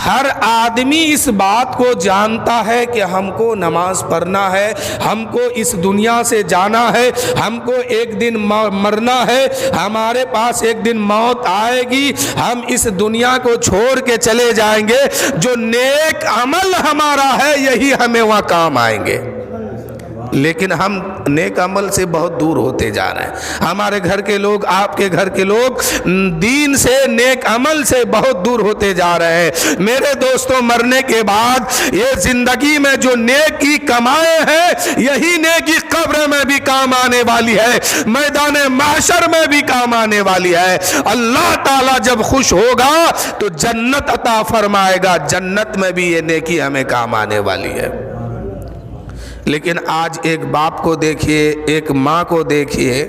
ہر آدمی اس بات کو جانتا ہے کہ ہم کو نماز پڑھنا ہے، ہم کو اس دنیا سے جانا ہے، ہم کو ایک دن مرنا ہے، ہمارے پاس ایک دن موت آئے گی، ہم اس دنیا کو چھوڑ کے چلے جائیں گے، جو نیک عمل ہمارا ہے یہی ہمیں وہاں کام آئیں گے۔ لیکن ہم نیک عمل سے بہت دور ہوتے جا رہے ہیں، ہمارے گھر کے لوگ، آپ کے گھر کے لوگ دین سے، نیک عمل سے بہت دور ہوتے جا رہے ہیں۔ میرے دوستوں، مرنے کے بعد یہ زندگی میں جو نیکی کمائے ہیں یہی نیکی قبر میں بھی کام آنے والی ہے، میدان محشر میں بھی کام آنے والی ہے۔ اللہ تعالیٰ جب خوش ہوگا تو جنت عطا فرمائے گا، جنت میں بھی یہ نیکی ہمیں کام آنے والی ہے۔ لیکن آج ایک باپ کو دیکھیے، ایک ماں کو دیکھیے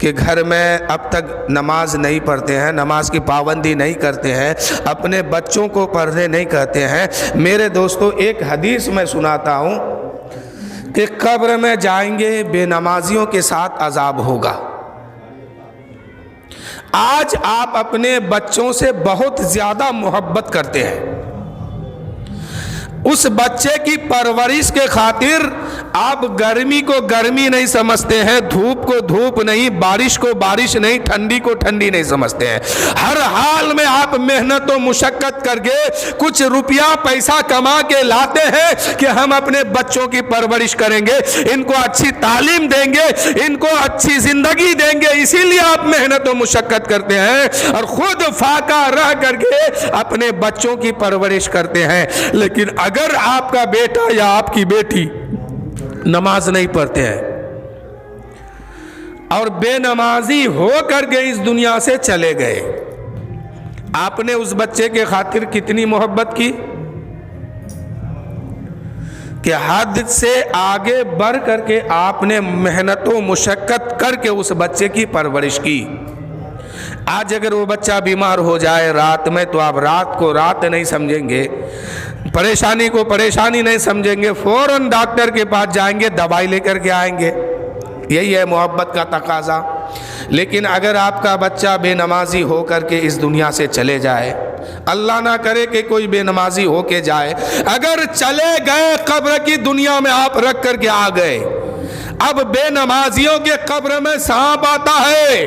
کہ گھر میں اب تک نماز نہیں پڑھتے ہیں، نماز کی پابندی نہیں کرتے ہیں، اپنے بچوں کو پڑھنے نہیں کہتے ہیں۔ میرے دوستو، ایک حدیث میں سناتا ہوں کہ قبر میں جائیں گے بے نمازیوں کے ساتھ عذاب ہوگا۔ آج آپ اپنے بچوں سے بہت زیادہ محبت کرتے ہیں، اس بچے کی پرورش کے خاطر آپ گرمی کو گرمی نہیں سمجھتے ہیں، دھوپ کو دھوپ نہیں، بارش کو بارش نہیں، ٹھنڈی کو ٹھنڈی نہیں سمجھتے ہیں۔ ہر حال میں آپ محنت و مشقت کر کے کچھ روپیہ پیسہ کما کے لاتے ہیں کہ ہم اپنے بچوں کی پرورش کریں گے، ان کو اچھی تعلیم دیں گے، ان کو اچھی زندگی دیں گے، اسی لیے آپ محنت و مشقت کرتے ہیں اور خود فاقہ رہ کر کے اپنے بچوں کی پرورش کرتے ہیں۔ لیکن اگر آپ کا بیٹا یا آپ کی بیٹی نماز نہیں پڑھتے ہیں اور بے نمازی ہو کر کے اس دنیا سے چلے گئے، آپ نے اس بچے کے خاطر کتنی محبت کی کہ حد سے آگے بڑھ کر کے آپ نے محنت و مشقت کر کے اس بچے کی پرورش کی۔ آج اگر وہ بچہ بیمار ہو جائے رات میں تو آپ رات کو رات نہیں سمجھیں گے، پریشانی کو پریشانی نہیں سمجھیں گے، فوراً ڈاکٹر کے پاس جائیں گے، دوائی لے کر کے آئیں گے۔ یہی ہے محبت کا تقاضا۔ لیکن اگر آپ کا بچہ بے نمازی ہو کر کے اس دنیا سے چلے جائے، اللہ نہ کرے کہ کوئی بے نمازی ہو کے جائے، اگر چلے گئے قبر کی دنیا میں آپ رکھ کر کے آ گئے، اب بے نمازیوں کے قبر میں سانپ آتا ہے۔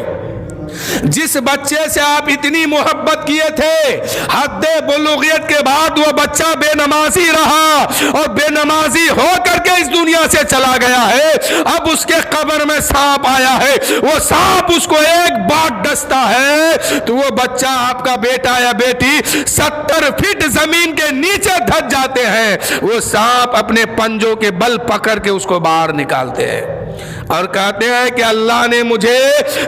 جس بچے سے آپ اتنی محبت کیے تھے، حد بلوغیت کے بعد وہ بچہ بے نمازی رہا اور بے نمازی ہو کر کے اس دنیا سے چلا گیا ہے، اب اس کے قبر میں سانپ آیا ہے، وہ سانپ اس کو ایک بار ڈستا ہے تو وہ بچہ، آپ کا بیٹا یا بیٹی 70 فٹ زمین کے نیچے دھس جاتے ہیں۔ وہ سانپ اپنے پنجوں کے بل پکڑ کے اس کو باہر نکالتے ہیں اور کہتے ہیں کہ اللہ نے مجھے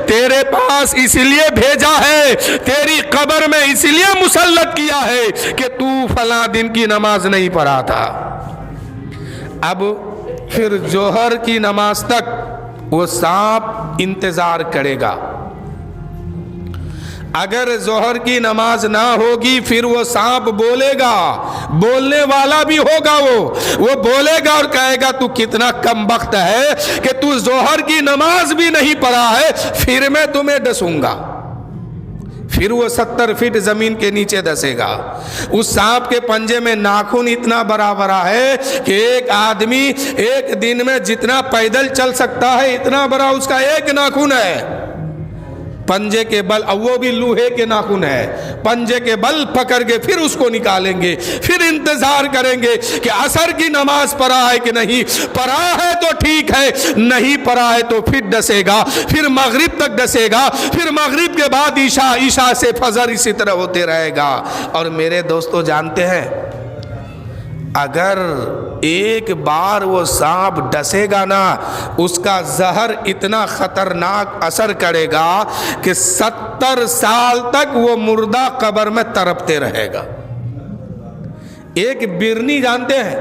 تیرے پاس اس لیے بھیجا ہے، تیری قبر میں اس لیے مسلط کیا ہے کہ تو فلاں دن کی نماز نہیں پڑھا تھا۔ اب پھر ظہر کی نماز تک وہ سانپ انتظار کرے گا۔ اگر ظہر کی نماز نہ ہوگی پھر وہ سانپ بولے گا، بولنے والا بھی ہوگا، وہ بولے گا اور کہے گا تو کتنا کم بخت ہے کہ تو ظہر کی نماز بھی نہیں پڑھا ہے، پھر میں تمہیں ڈسوں گا۔ پھر وہ 70 فٹ زمین کے نیچے دسے گا۔ اس سانپ کے پنجے میں ناخن اتنا بڑا بڑا ہے کہ ایک آدمی ایک دن میں جتنا پیدل چل سکتا ہے اتنا بڑا اس کا ایک ناخن ہے۔ پنجے کے بل، وہ بھی لوہے کے ناخن ہے، پنجے کے بل پکڑ کے پھر اس کو نکالیں گے، پھر انتظار کریں گے کہ عصر کی نماز پڑھا ہے کہ نہیں، پڑھا ہے تو ٹھیک ہے، نہیں پڑھا ہے تو پھر ڈسے گا، پھر مغرب تک ڈسے گا، پھر مغرب کے بعد عشاء، عشاء سے فجر، اسی طرح ہوتے رہے گا۔ اور میرے دوستو جانتے ہیں، اگر ایک بار وہ سانپ ڈسے گا نا، اس کا زہر اتنا خطرناک اثر کرے گا کہ 70 سال تک وہ مردہ قبر میں تڑپتے رہے گا۔ ایک برنی جانتے ہیں،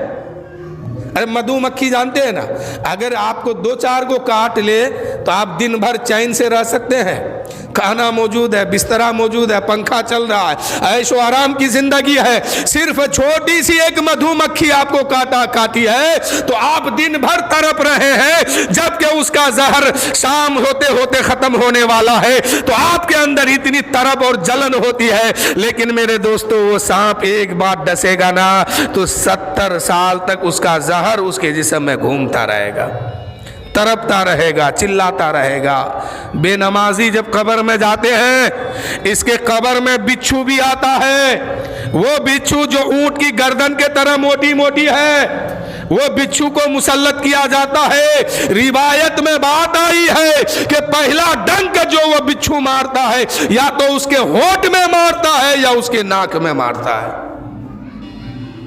ارے مدھو مکھی جانتے ہیں نا، اگر آپ کو 2-4 کو کاٹ لے تو آپ دن بھر چین سے رہ سکتے ہیں؟ کھانا موجود ہے, بسترا موجود ہے, پنکھا چل رہا ہے, عیش و آرام کی زندگی ہے, صرف چھوٹی سی ایک مدھو مکھی آپ کو کاٹی ہے تو آپ دن بھر تڑپ رہے ہیں, جبکہ اس کا زہر شام ہوتے ہوتے ختم ہونے والا ہے, تو آپ کے اندر اتنی تڑپ اور جلن ہوتی ہے. لیکن میرے دوستو وہ سانپ ایک بار ڈسے گا نا تو 70 سال تک اس کا زہر اس کے جسم میں گھومتا رہے گا, تڑپتا رہے گا, چلاتا رہے گا. بے نمازی جب قبر میں جاتے ہیں, اس کے قبر میں بچھو بھی آتا ہے, وہ بچھو جو اونٹ کی گردن کے طرح موٹی موٹی ہے, وہ بچھو کو مسلط کیا جاتا ہے. روایت میں بات آئی ہے کہ پہلا ڈنک جو وہ بچھو مارتا ہے یا تو اس کے ہونٹ میں مارتا ہے یا اس کے ناک میں مارتا ہے.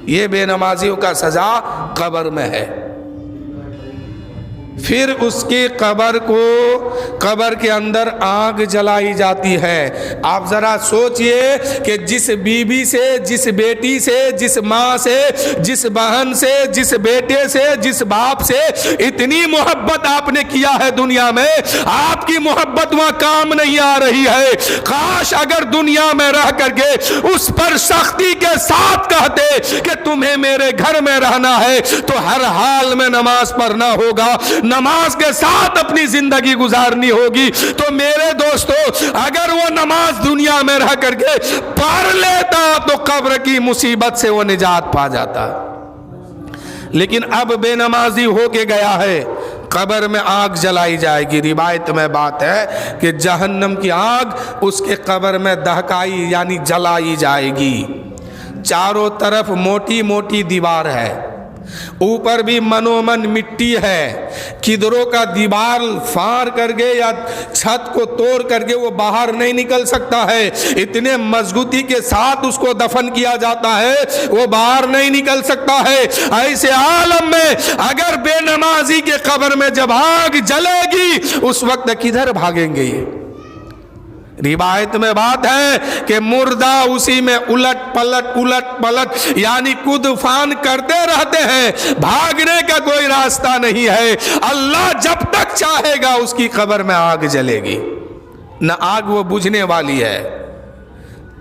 یہ بے نمازیوں کا سزا قبر میں ہے. پھر اس کی قبر کے اندر آگ جلائی جاتی ہے. آپ ذرا سوچئے کہ جس بیوی سے, جس بیٹی سے, جس ماں سے, جس بہن سے, جس بیٹے سے, جس باپ سے اتنی محبت آپ نے کیا ہے دنیا میں, آپ کی محبت وہاں کام نہیں آ رہی ہے. کاش اگر دنیا میں رہ کر کے اس پر سختی کے ساتھ کہتے کہ تمہیں میرے گھر میں رہنا ہے تو ہر حال میں نماز پڑھنا ہوگا, نماز کے ساتھ اپنی زندگی گزارنی ہوگی. تو میرے دوستو اگر وہ نماز دنیا میں رہ کر کے پڑھ لیتا تو قبر کی مصیبت سے وہ نجات پا جاتا. لیکن اب بے نمازی ہو کے گیا ہے, قبر میں آگ جلائی جائے گی. روایت میں بات ہے کہ جہنم کی آگ اس کے قبر میں دہکائی یعنی جلائی جائے گی. چاروں طرف موٹی موٹی دیوار ہے, اوپر بھی منومن مٹی ہے. کدروں کا دیوار فار کر کے یا چھت کو توڑ کر کے وہ باہر نہیں نکل سکتا ہے, اتنے مضبوطی کے ساتھ اس کو دفن کیا جاتا ہے, وہ باہر نہیں نکل سکتا ہے. ایسے عالم میں اگر بے نمازی کے قبر میں جب آگ جلے گی اس وقت کدھر بھاگیں گے؟ یہ روایت میں بات ہے کہ مردہ اسی میں الٹ پلٹ یعنی کود فان کرتے رہتے ہیں, بھاگنے کا کوئی راستہ نہیں ہے. اللہ جب تک چاہے گا اس کی قبر میں آگ جلے گی, نہ آگ وہ بجھنے والی ہے.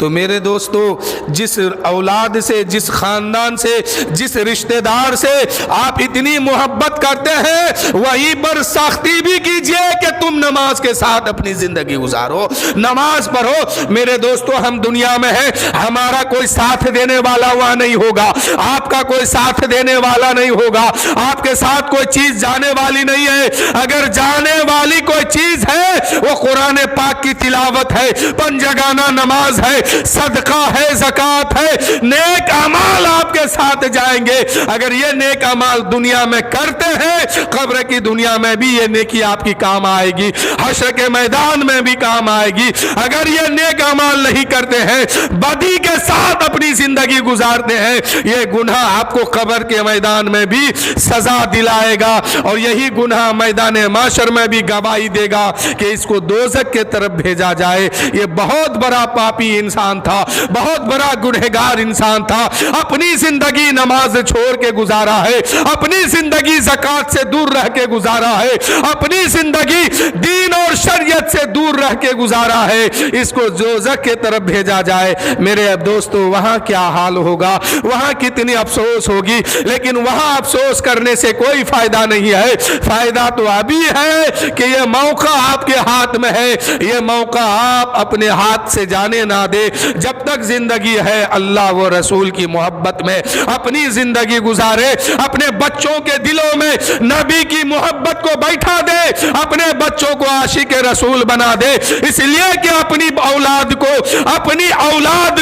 تو میرے دوستو جس اولاد سے, جس خاندان سے, جس رشتہ دار سے آپ اتنی محبت کرتے ہیں وہیں پر سختی بھی کیجئے کہ تم نماز کے ساتھ اپنی زندگی گزارو, نماز پڑھو. میرے دوستو ہم دنیا میں ہیں, ہمارا کوئی ساتھ دینے والا وہاں نہیں ہوگا, آپ کا کوئی ساتھ دینے والا نہیں ہوگا, آپ کے ساتھ کوئی چیز جانے والی نہیں ہے. اگر جانے والی کوئی چیز ہے وہ قرآن پاک کی تلاوت ہے, پنجگانہ نماز ہے, صدقہ ہے, زکوٰۃ ہے, نیک اعمال آپ کے ساتھ جائیں گے. اگر یہ نیک اعمال دنیا میں کرتے ہیں قبر کی دنیا میں بھی یہ نیکی آپ کی کام آئے گی, حشر کے میدان میں بھی کام آئے گی. اگر یہ نیک اعمال نہیں کرتے ہیں, بدی کے ساتھ اپنی زندگی گزارتے ہیں, یہ گناہ آپ کو قبر کے میدان میں بھی سزا دلائے گا, اور یہی گناہ میدان معاشر میں بھی گواہی دے گا کہ اس کو دوزخ کے طرف بھیجا جائے. یہ بہت بڑا پاپی انسان تھا, بہت بڑا گنہگار انسان تھا, اپنی زندگی نماز چھوڑ کے گزارا ہے, اپنی زندگی زکوٰۃ سے دور رہ کے گزارا ہے, اپنی زندگی دین اور شریعت سے دور رہ کے گزارا ہے. اس کو دوزخ کے طرف بھیجا جائے. میرے دوستو وہاں کیا حال ہوگا, وہاں کتنی افسوس ہوگی. لیکن وہاں افسوس کرنے سے کوئی فائدہ نہیں ہے, فائدہ تو ابھی ہے کہ یہ موقع آپ کے ہاتھ میں ہے. یہ موقع آپ اپنے ہاتھ سے جانے نہ دے. جب تک زندگی ہے اللہ و رسول کی محبت میں اپنی زندگی گزارے, اپنے بچوں کے دلوں میں نبی کی محبت کو بیٹھا دے, اپنے بچوں کو عاشق رسول بنا دے. اس لیے کہ اپنی اولاد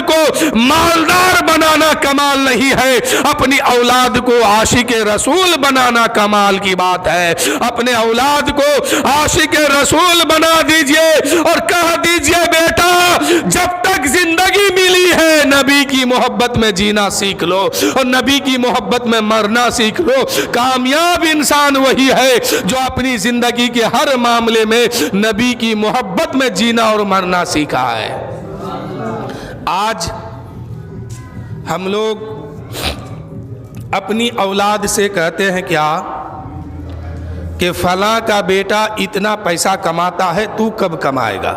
کو مالدار بنانا کمال نہیں ہے, اپنی اولاد کو عاشق رسول بنانا کمال کی بات ہے. اپنے اولاد کو عاشق رسول بنا دیجئے اور کہہ دیجئے بیٹا جب تک زندگی ملی ہے نبی کی محبت میں جینا سیکھ لو اور نبی کی محبت میں مرنا سیکھ لو. کامیاب انسان وہی ہے جو اپنی زندگی کے ہر معاملے میں نبی کی محبت میں جینا اور مرنا سیکھا ہے. آج ہم لوگ اپنی اولاد سے کہتے ہیں کیا کہ فلاں کا بیٹا اتنا پیسہ کماتا ہے, تو کب کمائے گا؟